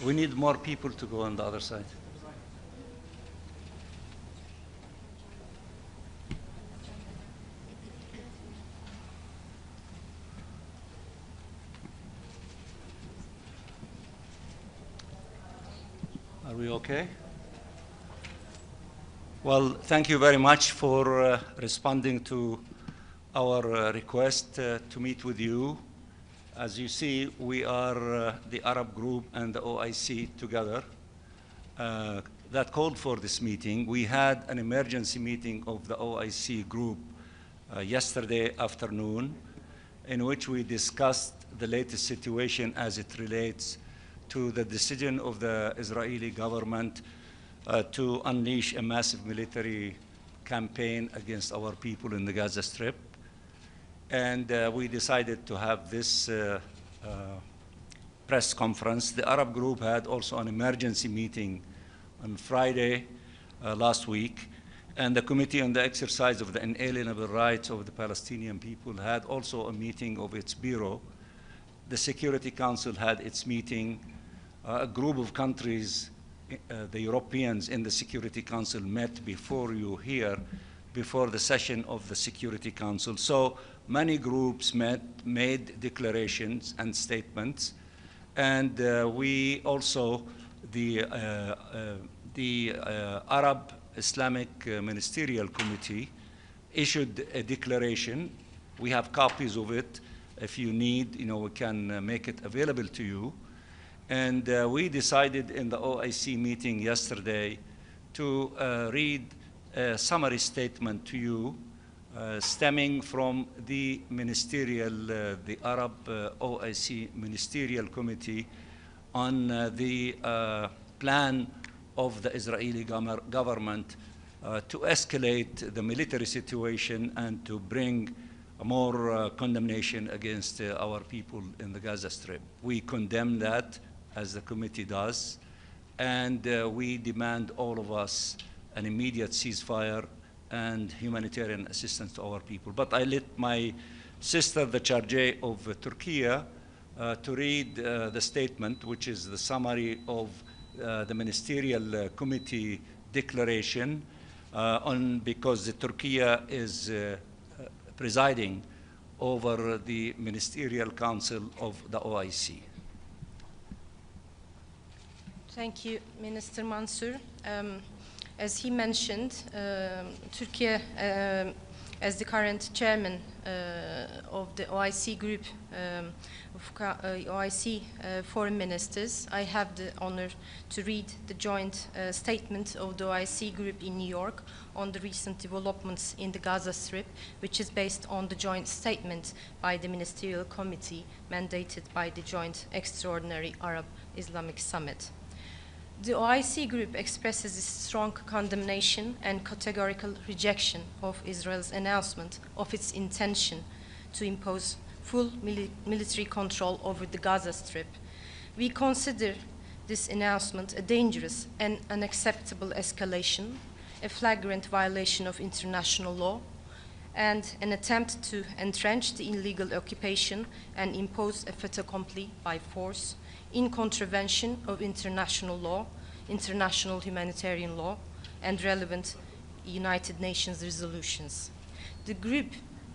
We need more people to go on the other side. Are we okay? Well, thank you very much for responding to our request to meet with you. As you see, we are the Arab group and the OIC together that called for this meeting. We had an emergency meeting of the OIC group yesterday afternoon, in which we discussed the latest situation as it relates to the decision of the Israeli government to unleash a massive military campaign against our people in the Gaza Strip. And we decided to have this press conference. The Arab group had also an emergency meeting on Friday last week, and the Committee on the Exercise of the Inalienable Rights of the Palestinian People had also a meeting of its bureau. The Security Council had its meeting. A group of countries, the Europeans in the Security Council, met before you here, before the session of the Security Council. So many groups met, made declarations and statements, and we also, the Arab Islamic Ministerial Committee issued a declaration. We have copies of it. If you need, we can make it available to you. And we decided in the OIC meeting yesterday to read a summary statement to you stemming from the ministerial, the Arab OIC Ministerial Committee on the plan of the Israeli government to escalate the military situation and to bring more condemnation against our people in the Gaza Strip. We condemn that, as the committee does, and we demand, all of us, an immediate ceasefire and humanitarian assistance to our people. But I let my sister, the Chargé of Turkey, to read the statement, which is the summary of the Ministerial Committee declaration, because Turkey is presiding over the Ministerial Council of the OIC. Thank you, Minister Mansour. As he mentioned, Turkey, as the current chairman of the OIC group of OIC foreign ministers, I have the honor to read the joint statement of the OIC group in New York on the recent developments in the Gaza Strip, which is based on the joint statement by the Ministerial Committee mandated by the Joint Extraordinary Arab Islamic Summit. The OIC group expresses its strong condemnation and categorical rejection of Israel's announcement of its intention to impose full military control over the Gaza Strip. We consider this announcement a dangerous and unacceptable escalation, a flagrant violation of international law, and an attempt to entrench the illegal occupation and impose a fait accompli by force, in contravention of international law, international humanitarian law, and relevant United Nations resolutions. The group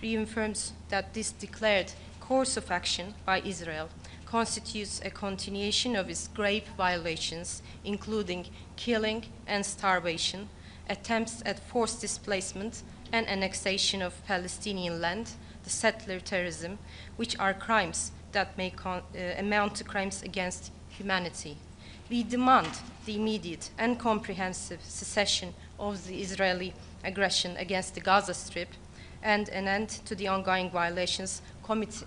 reaffirms that this declared course of action by Israel constitutes a continuation of its grave violations, including killing and starvation, attempts at forced displacement and annexation of Palestinian land, the settler terrorism, which are crimes that may amount to crimes against humanity. We demand the immediate and comprehensive cessation of the Israeli aggression against the Gaza Strip and an end to the ongoing violations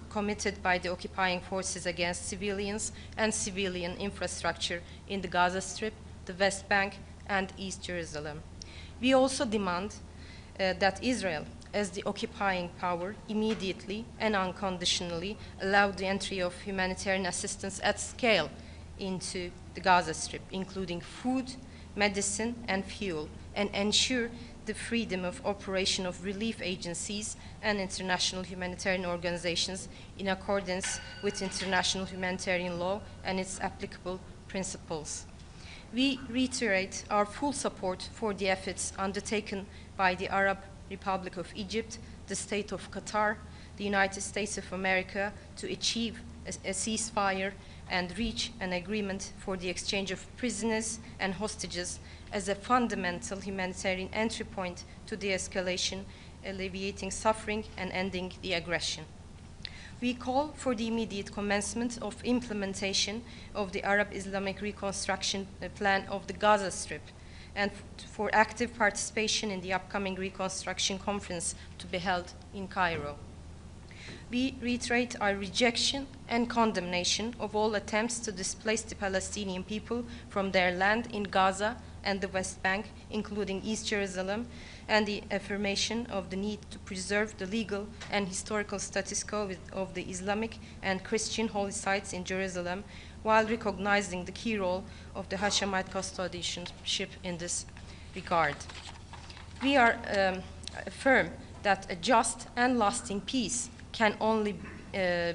committed by the occupying forces against civilians and civilian infrastructure in the Gaza Strip, the West Bank, and East Jerusalem. We also demand that Israel, as the occupying power, immediately and unconditionally allow the entry of humanitarian assistance at scale into the Gaza Strip, including food, medicine, and fuel, and ensure the freedom of operation of relief agencies and international humanitarian organizations in accordance with international humanitarian law and its applicable principles. We reiterate our full support for the efforts undertaken by the Arab Republic of Egypt, the State of Qatar, the United States of America to achieve a ceasefire and reach an agreement for the exchange of prisoners and hostages as a fundamental humanitarian entry point to de-escalation, alleviating suffering and ending the aggression. We call for the immediate commencement of implementation of the Arab Islamic Reconstruction Plan of the Gaza Strip and for active participation in the upcoming Reconstruction Conference to be held in Cairo. We reiterate our rejection and condemnation of all attempts to displace the Palestinian people from their land in Gaza and the West Bank, including East Jerusalem, and the affirmation of the need to preserve the legal and historical status quo of the Islamic and Christian holy sites in Jerusalem, while recognizing the key role of the Hashemite custodianship in this regard. We are firm that a just and lasting peace can only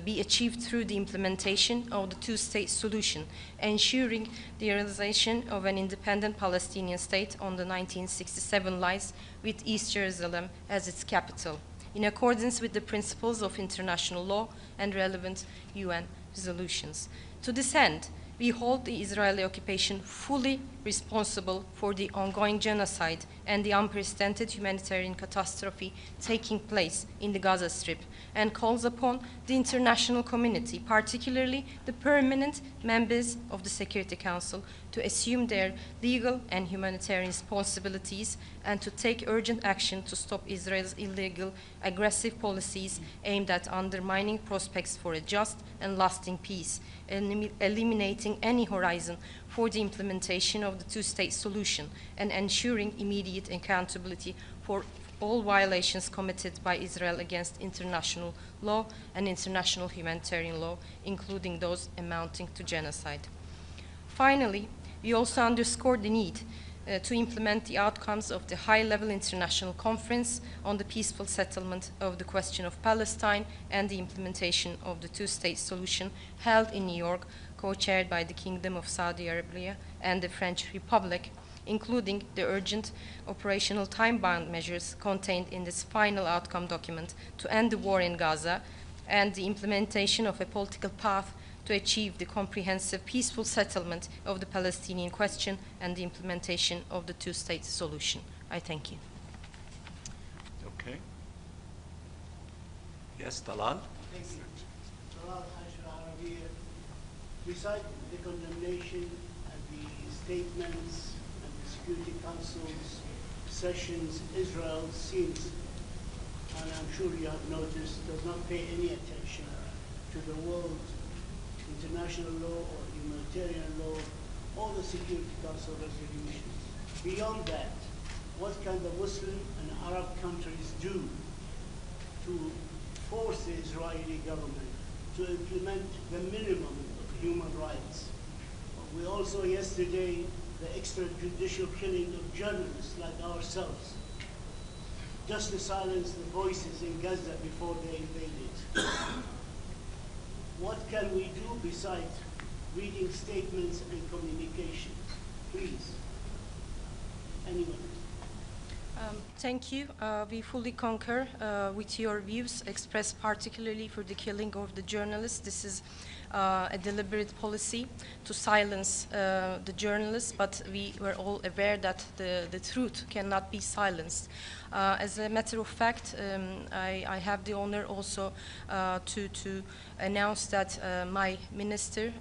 be achieved through the implementation of the two-state solution, ensuring the realization of an independent Palestinian state on the 1967 lines with East Jerusalem as its capital, in accordance with the principles of international law and relevant UN resolutions. To this end, we hold the Israeli occupation fully responsible for the ongoing genocide and the unprecedented humanitarian catastrophe taking place in the Gaza Strip, and calls upon the international community, particularly the permanent members of the Security Council, to assume their legal and humanitarian responsibilities and to take urgent action to stop Israel's illegal, aggressive policies aimed at undermining prospects for a just and lasting peace, and eliminating any horizon for the implementation of the two-state solution, and ensuring immediate accountability for all violations committed by Israel against international law and international humanitarian law, including those amounting to genocide. Finally, we also underscore the need to implement the outcomes of the high-level international conference on the peaceful settlement of the question of Palestine and the implementation of the two-state solution held in New York, co-chaired by the Kingdom of Saudi Arabia and the French Republic, including the urgent operational time-bound measures contained in this final outcome document to end the war in Gaza, and the implementation of a political path to achieve the comprehensive peaceful settlement of the Palestinian question and the implementation of the two-state solution. I thank you. Okay. Yes, Talal? Thank you. Talal Hashra, beside the condemnation and the statements and the Security Council's sessions, Israel seems, and I'm sure you have noticed, does not pay any attention to the world, international law or humanitarian law, or the Security Council resolutions. Beyond that, what can the Muslim and Arab countries do to force the Israeli government to implement the minimum of human rights? We also yesterday, the extrajudicial killing of journalists like ourselves, just to silence the voices in Gaza before they invaded. What can we do besides reading statements and communications? Please, anyone? Thank you. We fully concur with your views expressed particularly for the killing of the journalists. This is a deliberate policy to silence the journalists, but we were all aware that the truth cannot be silenced. As a matter of fact, I have the honor also to announce that my minister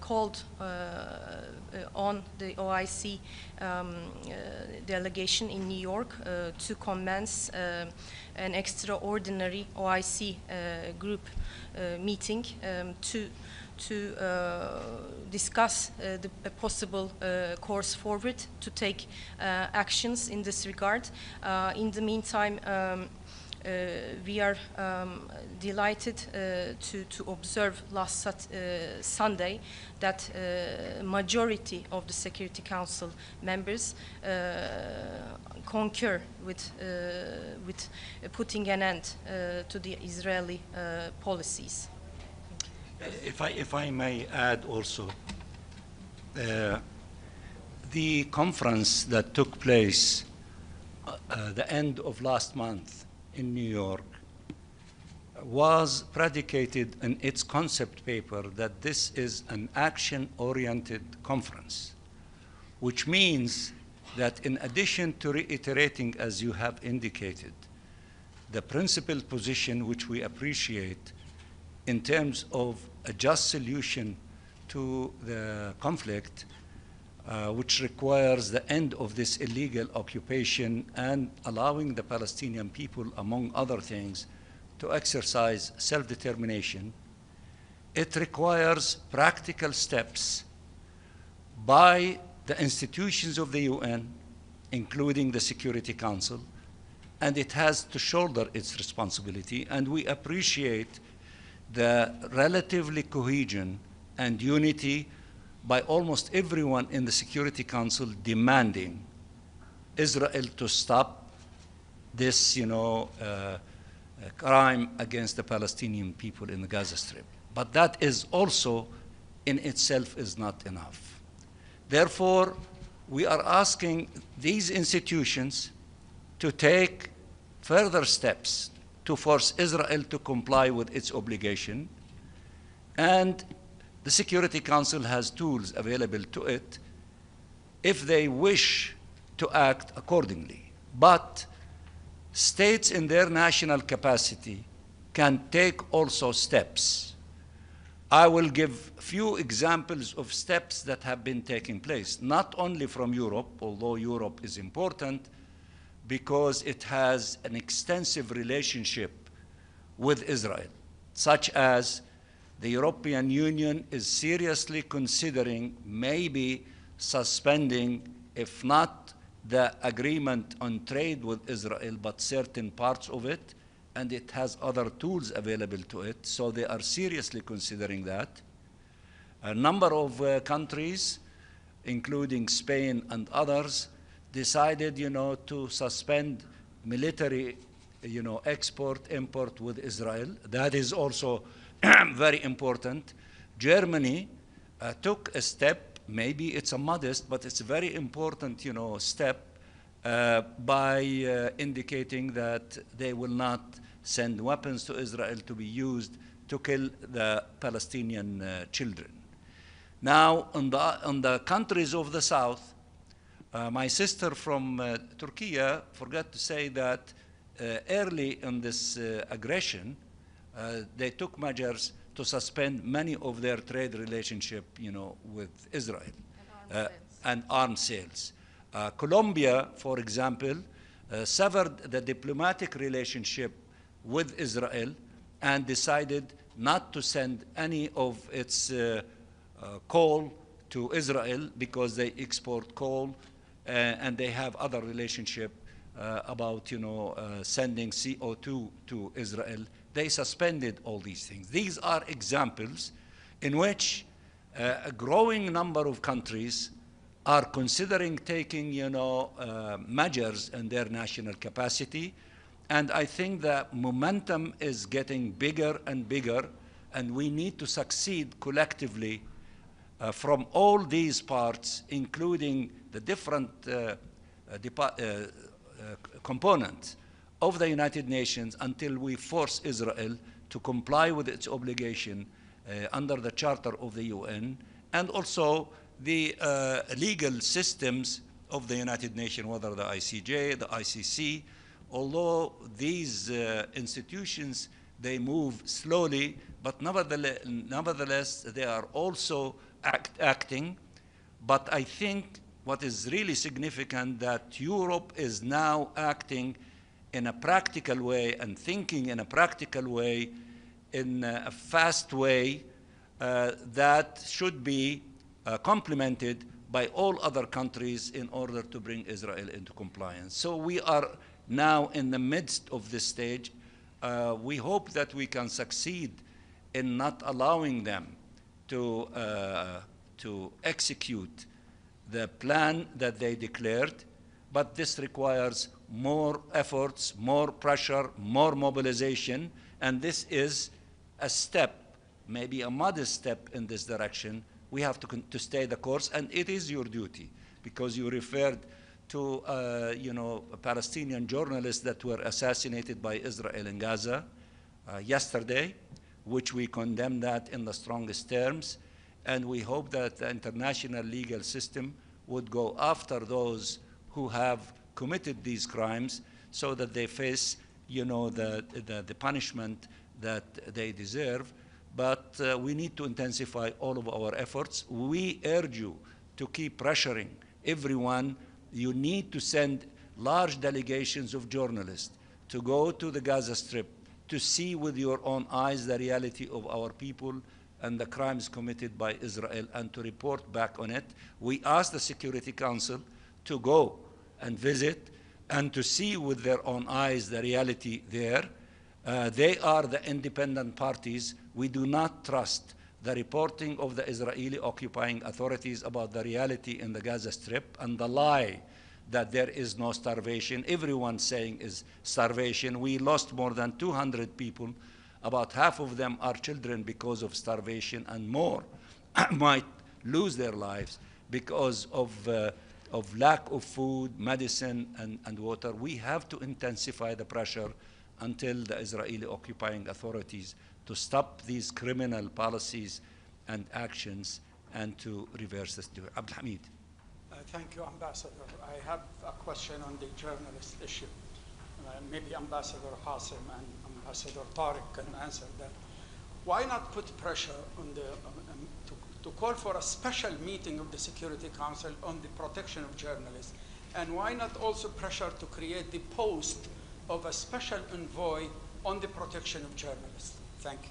called on the OIC delegation in New York to commence an extraordinary OIC group meeting to discuss the possible course forward to take actions in this regard. In the meantime, we are delighted to observe last Sunday that majority of the Security Council members concur with putting an end to the Israeli policies. If I may add also, The conference that took place the end of last month in New York was predicated in its concept paper that this is an action-oriented conference, which means that in addition to reiterating, as you have indicated, the principled position which we appreciate in terms of a just solution to the conflict, which requires the end of this illegal occupation and allowing the Palestinian people, among other things, to exercise self-determination, it requires practical steps by the institutions of the UN, including the Security Council, and it has to shoulder its responsibility. And we appreciate the relatively cohesion and unity by almost everyone in the Security Council demanding Israel to stop this, crime against the Palestinian people in the Gaza Strip. But that is also in itself is not enough. Therefore, we are asking these institutions to take further steps to force Israel to comply with its obligation, and the Security Council has tools available to it if they wish to act accordingly. But states in their national capacity can take also steps. I will give few examples of steps that have been taking place, not only from Europe, although Europe is important because it has an extensive relationship with Israel, such as the European Union is seriously considering maybe suspending, if not the agreement on trade with Israel, but certain parts of it, and it has other tools available to it, so they are seriously considering that. A number of countries, including Spain and others, decided, to suspend military, export, import with Israel. That is also very important. Germany took a step, maybe it's a modest, but it's a very important, step by indicating that they will not send weapons to Israel to be used to kill the Palestinian children. Now, on the countries of the south, my sister from Turkey forgot to say that early in this aggression, they took measures to suspend many of their trade relationship, with Israel and arms sales. Colombia, for example, severed the diplomatic relationship with Israel and decided not to send any of its coal to Israel because they export coal and they have other relationship about sending CO2 to Israel. They suspended all these things. These are examples in which a growing number of countries are considering taking measures in their national capacity. And I think that momentum is getting bigger and bigger, and we need to succeed collectively from all these parts, including the different components of the United Nations, until we force Israel to comply with its obligation under the Charter of the UN, and also the legal systems of the United Nations, whether the ICJ, the ICC. Although these institutions, they move slowly, but nevertheless they are also acting. But I think what is really significant that Europe is now acting in a practical way and thinking in a practical way, in a fast way that should be complemented by all other countries in order to bring Israel into compliance. So we are now in the midst of this stage. We hope that we can succeed in not allowing them to execute the plan that they declared, but this requires more efforts, more pressure, more mobilization, and this is a step, maybe a modest step in this direction, we have to stay the course, and it is your duty, because you referred to Palestinian journalists that were assassinated by Israel in Gaza yesterday, which we condemn that in the strongest terms, and we hope that the international legal system would go after those who have committed these crimes so that they face the punishment that they deserve. But we need to intensify all of our efforts. We urge you to keep pressuring everyone. You need to send large delegations of journalists to go to the Gaza Strip to see with your own eyes the reality of our people and the crimes committed by Israel, and to report back on it. We ask the Security Council to go and visit and to see with their own eyes the reality there. They are the independent parties. We do not trust the reporting of the Israeli occupying authorities about the reality in the Gaza Strip and the lie that there is no starvation. Everyone saying is starvation. We lost more than 200 people. About half of them are children because of starvation, and more might lose their lives because of lack of food, medicine, and water. We have to intensify the pressure until the Israeli occupying authorities to stop these criminal policies and actions and to reverse this. Abdul Hamid. Thank you, Ambassador. I have a question on the journalist issue. Maybe Ambassador Hassim and Ambassador Tariq can answer that. Why not put pressure on to call for a special meeting of the Security Council on the protection of journalists? And why not also pressure to create the post of a special envoy on the protection of journalists? Thank you.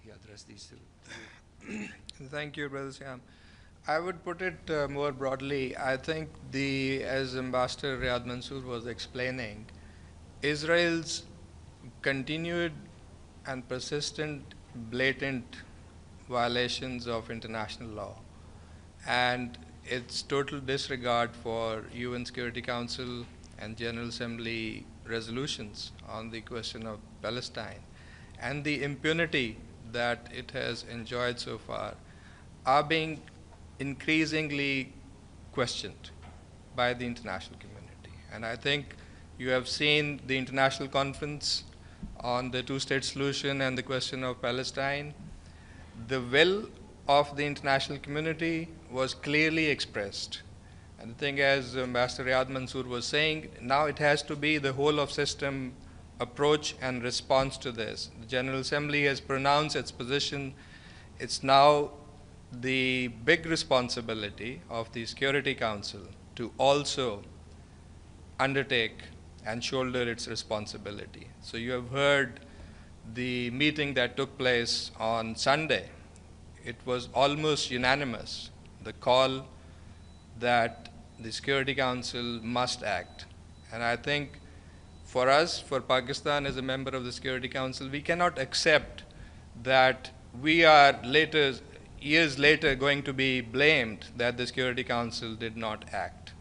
He addressed these two. Thank you, Brother Siam. I would put it more broadly. I think as Ambassador Riyad Mansour was explaining, Israel's continued and persistent, blatant violations of international law and its total disregard for UN Security Council and General Assembly resolutions on the question of Palestine, and the impunity that it has enjoyed so far, are being increasingly questioned by the international community. And I think you have seen the international conference on the two-state solution and the question of Palestine. The will of the international community was clearly expressed. And the thing, as Ambassador Riyad Mansour was saying, now it has to be the whole of system approach and response to this. The General Assembly has pronounced its position. It's now the big responsibility of the Security Council to also undertake and shoulder its responsibility. So you have heard the meeting that took place on Sunday. It was almost unanimous, the call that the Security Council must act. And I think for us, for Pakistan as a member of the Security Council, we cannot accept that we are years later going to be blamed that the Security Council did not act.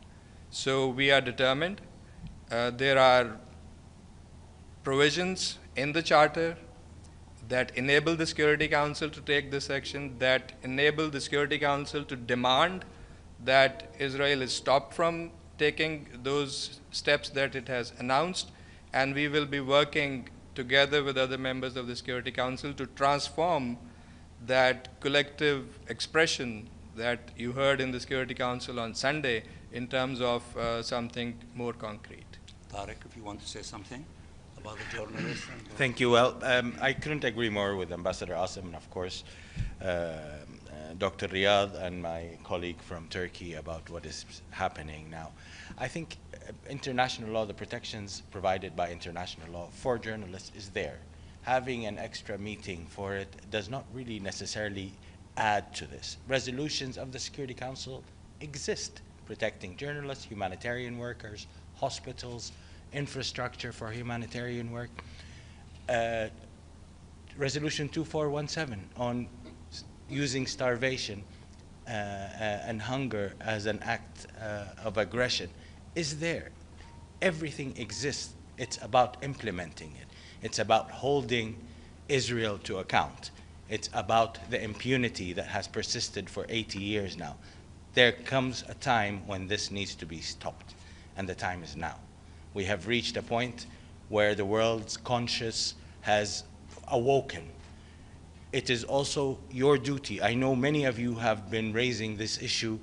So we are determined. There are provisions in the Charter that enable the Security Council to take this action, that enable the Security Council to demand that Israel is stopped from taking those steps that it has announced, and we will be working together with other members of the Security Council to transform that collective expression that you heard in the Security Council on Sunday in terms of something more concrete. Tariq, if you want to say something about the journalists. Thank you. Well, I couldn't agree more with Ambassador Asim and, of course, Dr. Riyad and my colleague from Turkey about what is happening now. I think international law, the protections provided by international law for journalists is there. Having an extra meeting for it does not really necessarily add to this. Resolutions of the Security Council exist, protecting journalists, humanitarian workers, hospitals, infrastructure for humanitarian work. Resolution 2417 on using starvation and hunger as an act of aggression is there. Everything exists. It's about implementing it. It's about holding Israel to account. It's about the impunity that has persisted for 80 years now. There comes a time when this needs to be stopped, and the time is now. We have reached a point where the world's conscience has awoken. It is also your duty. I know many of you have been raising this issue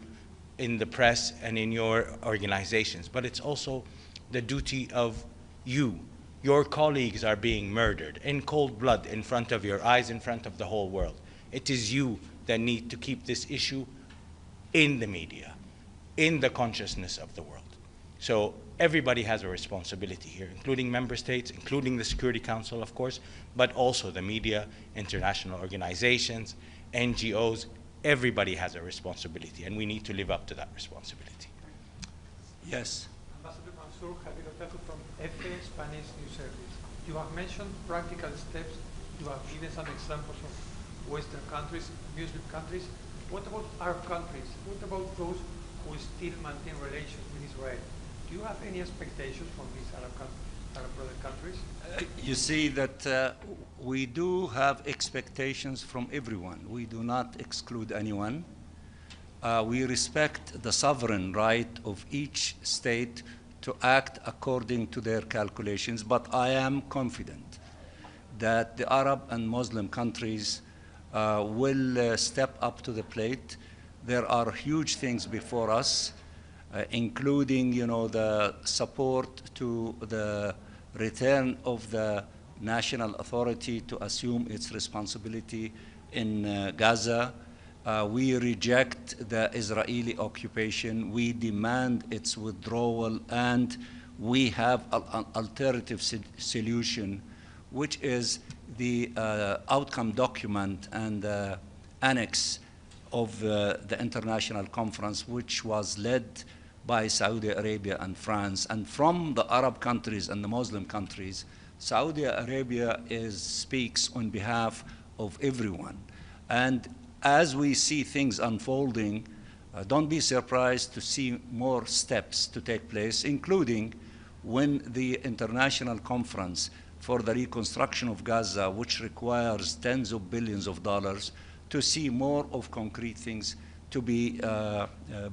in the press and in your organizations, but it's also the duty of you. Your colleagues are being murdered in cold blood in front of your eyes, in front of the whole world. It is you that need to keep this issue in the media, in the consciousness of the world. So everybody has a responsibility here, including member states, including the Security Council, of course, but also the media, international organizations, NGOs. Everybody has a responsibility, and we need to live up to that responsibility. Yes. Ambassador Mansour, Javier Otaku from EFE Spanish News Service. You have mentioned practical steps. You have given some examples of Western countries, Muslim countries. What about Arab countries? What about those who still maintain relations with Israel? Do you have any expectations from these Arab brother countries? You see that we do have expectations from everyone. We do not exclude anyone. We respect the sovereign right of each state to act according to their calculations, but I am confident that the Arab and Muslim countries will step up to the plate. There are huge things before us, including, the support to the return of the national authority to assume its responsibility in Gaza. We reject the Israeli occupation. We demand its withdrawal, and we have an alternative solution, which is the outcome document and annex of the international conference, which was led by Saudi Arabia and France. And from the Arab countries and the Muslim countries, Saudi Arabia speaks on behalf of everyone. And as we see things unfolding, don't be surprised to see more steps to take place, including when the international conference for the reconstruction of Gaza, which requires tens of billions of dollars, to see more of concrete things to be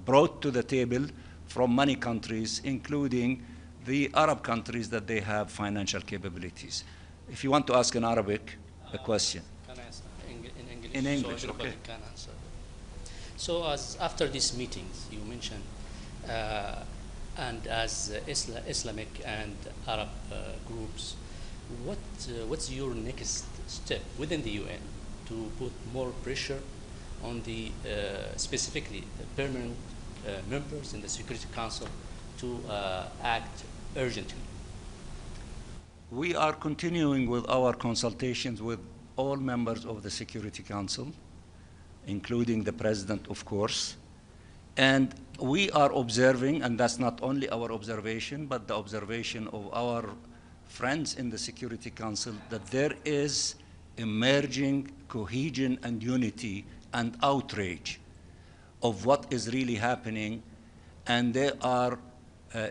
brought to the table from many countries, including the Arab countries that they have financial capabilities. If you want to ask in Arabic a question. Can I ask in English? In English, so everybody okay. can answer. So as after these meetings you mentioned, and as Islamic and Arab groups, what's your next step within the UN to put more pressure on the specifically the permanent members in the Security Council to act urgently? We are continuing with our consultations with all members of the Security Council, including the President, of course. And we are observing, and that's not only our observation, but the observation of our friends in the Security Council, that there is emerging cohesion and unity and outrage of what is really happening, and they are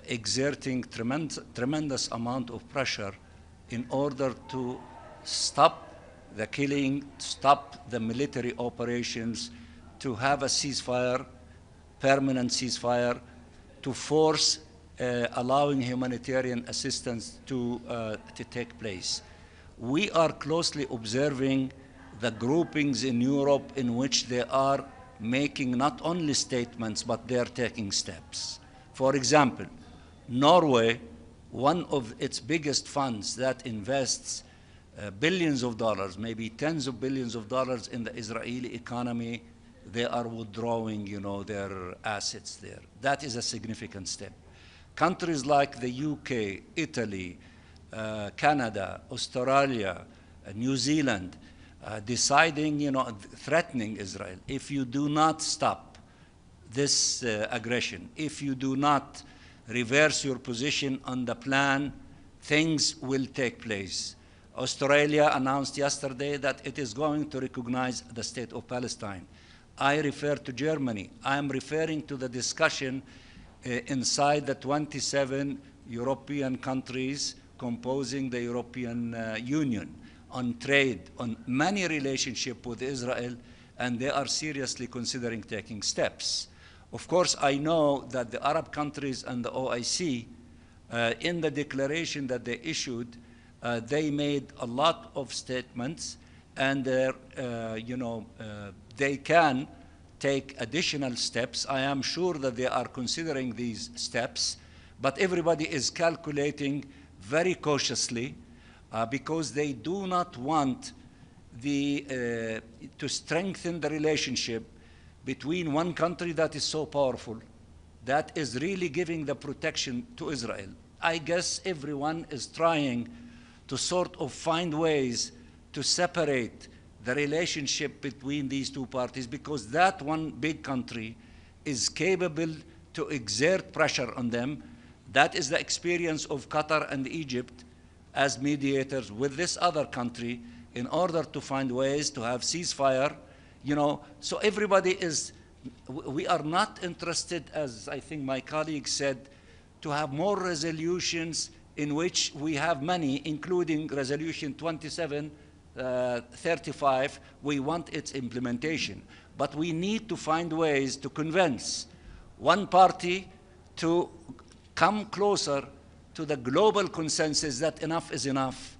exerting tremendous amount of pressure in order to stop the killing, stop the military operations, to have a ceasefire, permanent ceasefire, to force allowing humanitarian assistance to take place. We are closely observing the groupings in Europe in which they are making not only statements, but they are taking steps. For example, Norway, one of its biggest funds that invests billions of dollars, maybe tens of billions of dollars in the Israeli economy, they are withdrawing, their assets there. That is a significant step. Countries like the UK, Italy, Canada, Australia, New Zealand, deciding, threatening Israel. If you do not stop this aggression, if you do not reverse your position on the plan, things will take place. Australia announced yesterday that it is going to recognize the state of Palestine. I refer to Germany. I am referring to the discussion inside the 27 European countries composing the European Union. on trade, on many relationships with Israel, and they are seriously considering taking steps. Of course, I know that the Arab countries and the OIC, in the declaration that they issued, they made a lot of statements, and they can take additional steps. I am sure that they are considering these steps, but everybody is calculating very cautiously because they do not want to strengthen the relationship between one country that is so powerful, that is really giving the protection to Israel. I guess everyone is trying to sort of find ways to separate the relationship between these two parties, because that one big country is capable to exert pressure on them. That is the experience of Qatar and Egypt as mediators with this other country in order to find ways to have ceasefire. So everybody is, we are not interested, as I think my colleague said, to have more resolutions in which we have many, including resolution 2735. We want its implementation. But we need to find ways to convince one party to come closer to the global consensus that enough is enough.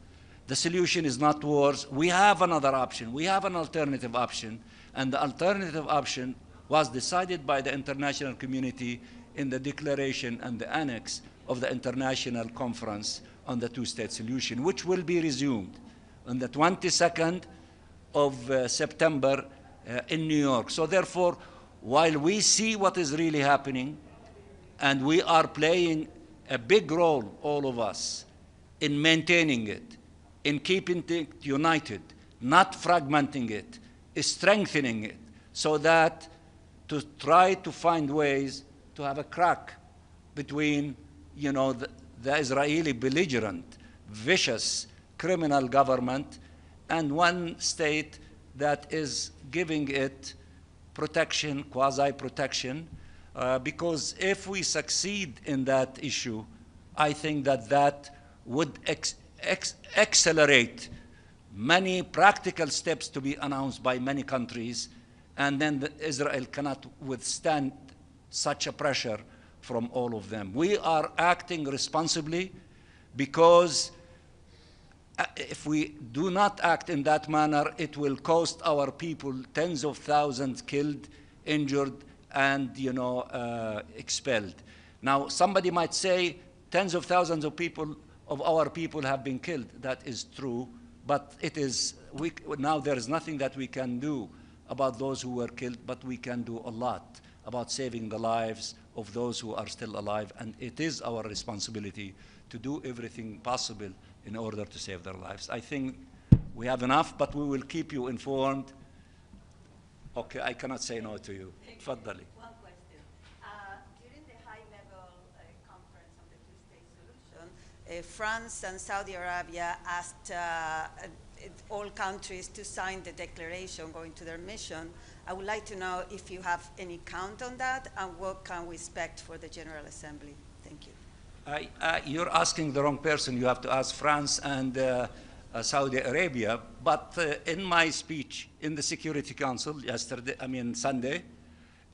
The solution is not wars. We have another option. We have an alternative option. And the alternative option was decided by the international community in the declaration and the annex of the International Conference on the Two-State Solution, which will be resumed on the 22nd of September in New York. So therefore, while we see what is really happening, and we are playing a big role, all of us, in maintaining it, in keeping it united, not fragmenting it, strengthening it, so that to try to find ways to have a crack between, the Israeli belligerent, vicious, criminal government and one state that is giving it protection, quasi-protection, because if we succeed in that issue, I think that would accelerate many practical steps to be announced by many countries, and then Israel cannot withstand such a pressure from all of them. We are acting responsibly because if we do not act in that manner, it will cost our people tens of thousands killed, injured, and expelled. Now, somebody might say tens of thousands of our people have been killed. That is true, but now there is nothing that we can do about those who were killed, but we can do a lot about saving the lives of those who are still alive, and it is our responsibility to do everything possible in order to save their lives. I think we have enough, but we will keep you informed. Okay, I cannot say no to you. Tfaddali. One question. During the high-level conference on the two-state solution, France and Saudi Arabia asked all countries to sign the declaration going to their mission. I would like to know if you have any count on that and what can we expect for the General Assembly. Thank you. You're asking the wrong person. You have to ask France and Saudi Arabia. But in my speech in the Security Council Sunday,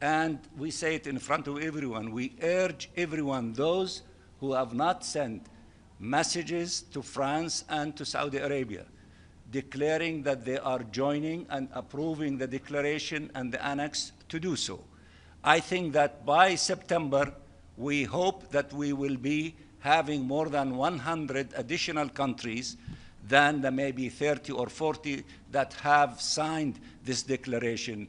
and we say it in front of everyone, we urge everyone, those who have not sent messages to France and to Saudi Arabia, declaring that they are joining and approving the declaration and the annex, to do so. I think that by September, we hope that we will be having more than 100 additional countries than the maybe 30 or 40 that have signed this declaration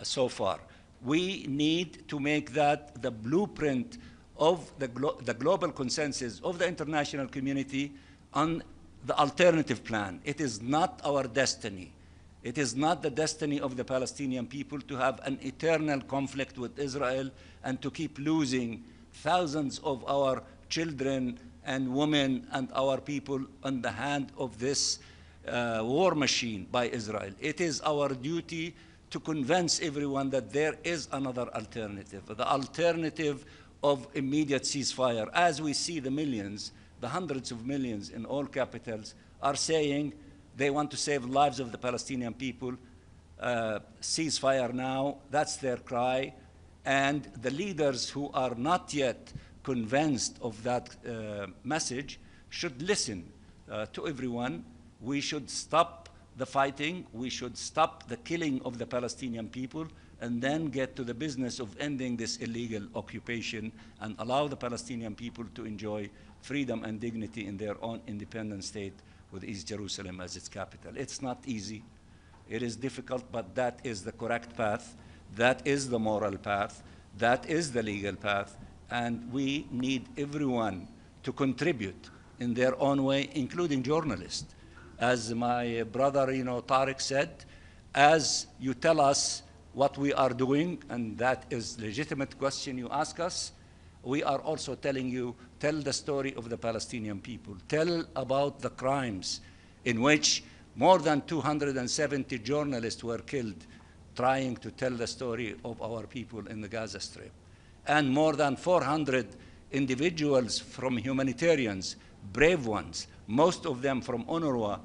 so far. We need to make that the blueprint of the global consensus of the international community on the alternative plan. It is not our destiny. It is not the destiny of the Palestinian people to have an eternal conflict with Israel and to keep losing thousands of our children and women and our people on the hand of this war machine by Israel. It is our duty to convince everyone that there is another alternative, the alternative of immediate ceasefire. As we see the millions, the hundreds of millions in all capitals are saying, They want to save lives of the Palestinian people. Ceasefire now, that's their cry. And the leaders who are not yet convinced of that message should listen to everyone. We should stop the fighting. We should stop the killing of the Palestinian people, and then get to the business of ending this illegal occupation and allow the Palestinian people to enjoy freedom and dignity in their own independent state with East Jerusalem as its capital. It's not easy. It is difficult, but that is the correct path. That is the moral path. That is the legal path. And we need everyone to contribute in their own way, including journalists. As my brother, Tariq said, as you tell us what we are doing, and that is a legitimate question you ask us, we are also telling you, tell the story of the Palestinian people. Tell about the crimes in which more than 270 journalists were killed trying to tell the story of our people in the Gaza Strip. And more than 400 individuals from humanitarians, brave ones, most of them from UNRWA,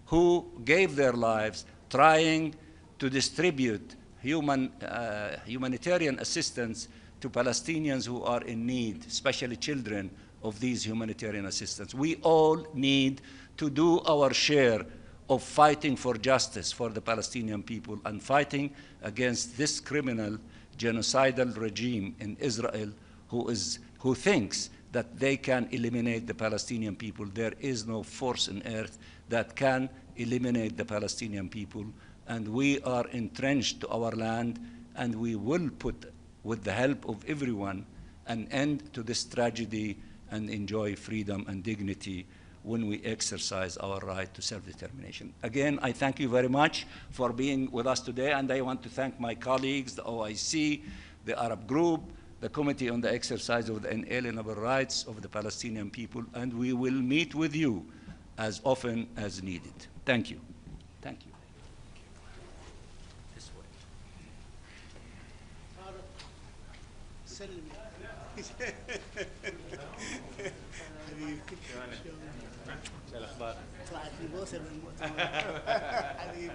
who gave their lives trying to distribute humanitarian assistance to Palestinians who are in need, especially children of these humanitarian assistance. We all need to do our share of fighting for justice for the Palestinian people and fighting against this criminal genocidal regime in Israel who thinks that they can eliminate the Palestinian people. There is no force on earth that can eliminate the Palestinian people, and we are entrenched to our land, and we will put, with the help of everyone, an end to this tragedy and enjoy freedom and dignity when we exercise our right to self-determination. Again, I thank you very much for being with us today, and I want to thank my colleagues, the OIC, the Arab Group, the Committee on the Exercise of the Inalienable Rights of the Palestinian People, and we will meet with you as often as needed. Thank you. Thank you. This way. طلعت لي بوسه من المؤتمر حبيبي